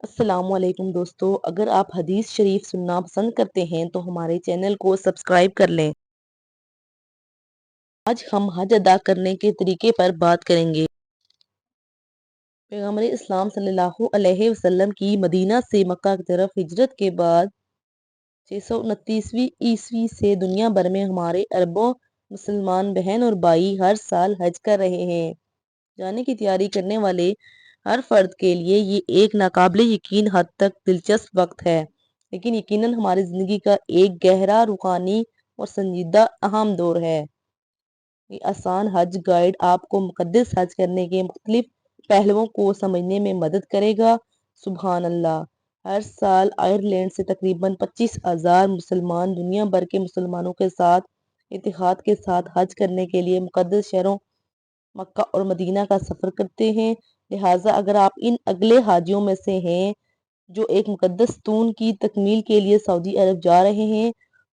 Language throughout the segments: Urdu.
السلام علیکم دوستو، اگر آپ حدیث شریف سننا پسند کرتے ہیں تو ہمارے چینل کو سبسکرائب کر لیں۔ آج ہم حج ادا کرنے کے طریقے پر بات کریں گے۔ پیغمبر اسلام صلی اللہ علیہ وسلم کی مدینہ سے مکہ کی طرف ہجرت کے بعد 629 عیسوی سے دنیا بھر میں ہمارے اربوں مسلمان بہن اور بھائی ہر سال حج کر رہے ہیں۔ جانے کی تیاری کرنے والے ہر فرد کے لیے یہ ایک ناقابل یقین حد تک دلچسپ وقت ہے، لیکن یقیناً ہماری زندگی کا ایک گہرا روحانی اور سنجیدہ اہم دور ہے۔ یہ آسان حج گائیڈ آپ کو مقدس حج کرنے کے مختلف پہلوؤں کو سمجھنے میں مدد کرے گا۔ سبحان اللہ! ہر سال آئرلینڈ سے تقریباً 25,000 مسلمان دنیا بھر کے مسلمانوں کے ساتھ اتحاد کے ساتھ حج کرنے کے لیے مقدس شہروں مکہ اور مدینہ کا سفر کرتے ہیں۔ لہٰذا اگر آپ ان اگلے حاجیوں میں سے ہیں جو ایک مقدس ستون کی تکمیل کے لیے سعودی عرب جا رہے ہیں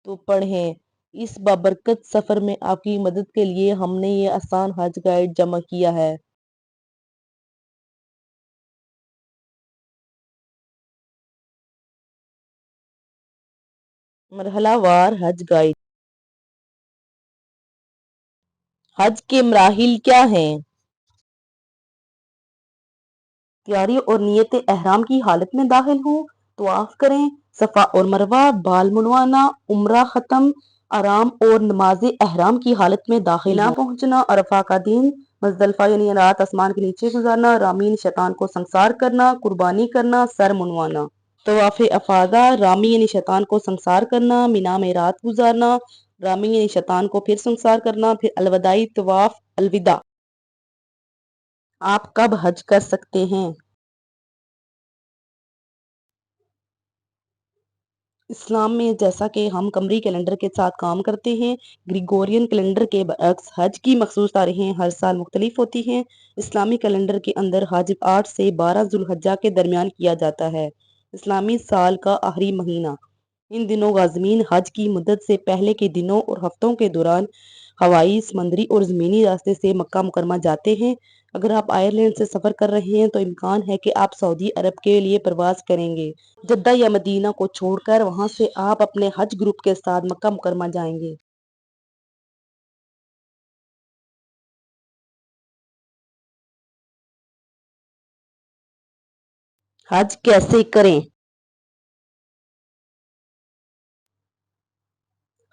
تو پڑھیں۔ اس بابرکت سفر میں آپ کی مدد کے لیے ہم نے یہ آسان حج گائیڈ جمع کیا ہے۔ مرحلہ وار حج گائیڈ۔ حج کے مراحل کیا ہیں؟ تیاری اور نیت احرام کی حالت میں داخل ہوں، طواف کریں، صفا اور مروہ، بال منڈوانا، عمرہ ختم، آرام اور نماز احرام کی حالت میں داخل ہوں۔ پہنچنا، عرفہ کا دن، مزدلفہ یعنی رات آسمان کے نیچے گزارنا، رامین شیطان کو سنسار کرنا، قربانی کرنا، سر منڈوانا۔ طواف افاضہ، رامی یعنی شیطان کو سنسار کرنا، مینا میں رات گزارنا، رامی یعنی شیطان کو پھر سنسار کرنا، پھر الوداعی طواف، الوداع۔ آپ کب حج کر سکتے ہیں؟ اسلام میں جیسا کہ ہم قمری کیلنڈر کے ساتھ کام کرتے ہیں، گریگورین کیلنڈر کے برعکس حج کی مخصوص تاریخیں ہر سال مختلف ہوتی ہیں۔ اسلامی کیلنڈر کے اندر حج 8 سے 12 ذوالحجہ کے درمیان کیا جاتا ہے، اسلامی سال کا آخری مہینہ۔ ان دنوں عازمین حج کی مدت سے پہلے کے دنوں اور ہفتوں کے دوران ہوائی، سمندری اور زمینی راستے سے مکہ مکرمہ جاتے ہیں۔ اگر آپ آئرلینڈ سے سفر کر رہے ہیں تو امکان ہے کہ آپ سعودی عرب کے لیے پرواز کریں گے۔ جدہ یا مدینہ کو چھوڑ کر وہاں سے آپ اپنے حج گروپ کے ساتھ مکہ مکرمہ جائیں گے۔ حج کیسے کریں؟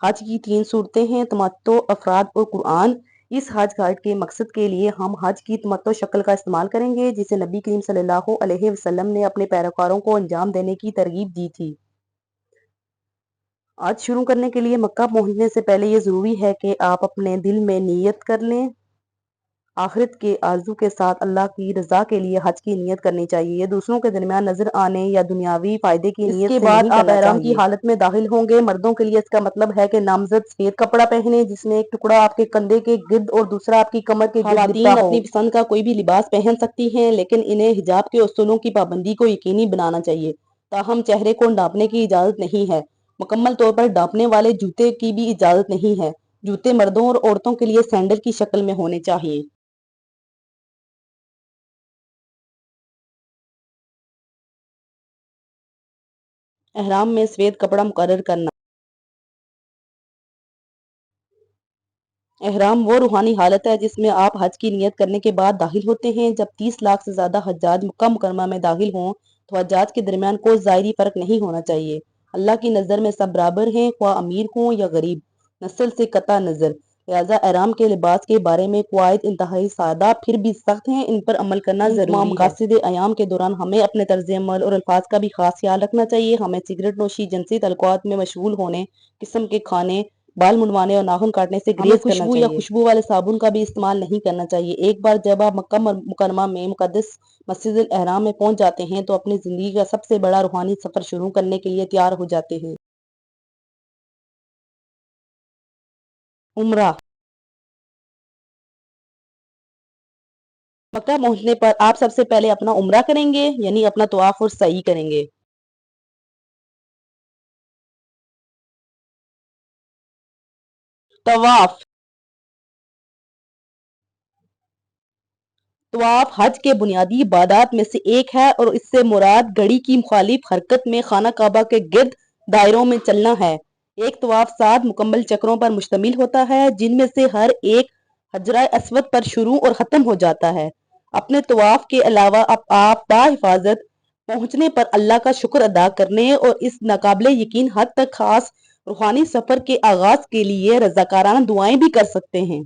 حج کی 3 صورتیں ہیں: تمتع، افراد اور قرآن۔ اس حج گائیڈ کے مقصد کے لیے ہم حج کی تمتع شکل کا استعمال کریں گے جسے نبی کریم صلی اللہ علیہ وسلم نے اپنے پیروکاروں کو انجام دینے کی ترغیب دی تھی۔ آج شروع کرنے کے لیے مکہ پہنچنے سے پہلے یہ ضروری ہے کہ آپ اپنے دل میں نیت کر لیں۔ آخرت کے آرزو کے ساتھ اللہ کی رضا کے لیے حج کی نیت کرنی چاہیے۔ یہ دوسروں کے درمیان نظر آنے یا دنیاوی فائدے کی نیت سے نہیں کرنا چاہیے۔ اس کے بعد آپ احرام کی حالت میں داخل ہوں گے۔ مردوں کے لیے اس کا مطلب ہے کہ نامزد سفید کپڑا پہنیں جس میں ایک ٹکڑا آپ کے کندھے کے گرد اور دوسرا آپ کی کمر کے گرد لپٹا ہو۔ خواتین اپنی پسند کا کوئی بھی لباس پہن سکتی ہیں لیکن انہیں حجاب کے اصولوں کی پابندی کو یقینی بنانا چاہیے۔ تاہم چہرے کو ڈھانپنے کی اجازت نہیں ہے۔ مکمل طور پر ڈھانپنے والے جوتے کی بھی اجازت نہیں ہے۔ جوتے مردوں اور عورتوں کے لیے سینڈل کی شکل میں ہونے چاہیے۔ احرام میں سفید کپڑا مقرر کرنا۔ احرام وہ روحانی حالت ہے جس میں آپ حج کی نیت کرنے کے بعد داخل ہوتے ہیں۔ جب 30 لاکھ سے زیادہ حجاج مکہ مکرمہ میں داخل ہوں تو حجاج کے درمیان کوئی ظاہری فرق نہیں ہونا چاہیے۔ اللہ کی نظر میں سب برابر ہیں، خواہ امیر ہوں یا غریب، نسل سے قطع نظر۔ لہٰذا احرام کے لباس کے بارے میں قواعد انتہائی سادہ پھر بھی سخت ہیں، ان پر عمل کرنا ضروری ہے۔ مقاصد ایام کے دوران ہمیں اپنے طرز عمل اور الفاظ کا بھی خاص خیال رکھنا چاہیے۔ ہمیں سگریٹ نوشی، جنسی تعلقات میں مشغول ہونے، قسم کے کھانے، بال منڈوانے اور ناخن کاٹنے سے گریز کرنا چاہیے۔ ہمیں خوشبو یا خوشبو والے صابن کا بھی استعمال نہیں کرنا چاہیے۔ ایک بار جب آپ مکہ مکرمہ میں مقدس مسجد الحرام میں پہنچ جاتے ہیں تو اپنی زندگی کا سب سے بڑا روحانی سفر شروع کرنے کے لیے تیار ہو جاتے ہیں۔ عمرہ۔ مکہ پہنچنے پر آپ سب سے پہلے اپنا عمرہ کریں گے، یعنی اپنا طواف اور سعی کریں گے۔ طواف۔ طواف حج کے بنیادی عبادات میں سے ایک ہے اور اس سے مراد گھڑی کی مخالف حرکت میں خانہ کعبہ کے گرد دائروں میں چلنا ہے۔ ایک طواف 7 مکمل چکروں پر مشتمل ہوتا ہے جن میں سے ہر ایک حجرہ اسود پر شروع اور ختم ہو جاتا ہے۔ اپنے طواف کے علاوہ آپ بحفاظت پہنچنے پر اللہ کا شکر ادا کرنے اور اس ناقابل یقین حد تک خاص روحانی سفر کے آغاز کے لیے رضاکارانہ دعائیں بھی کر سکتے ہیں۔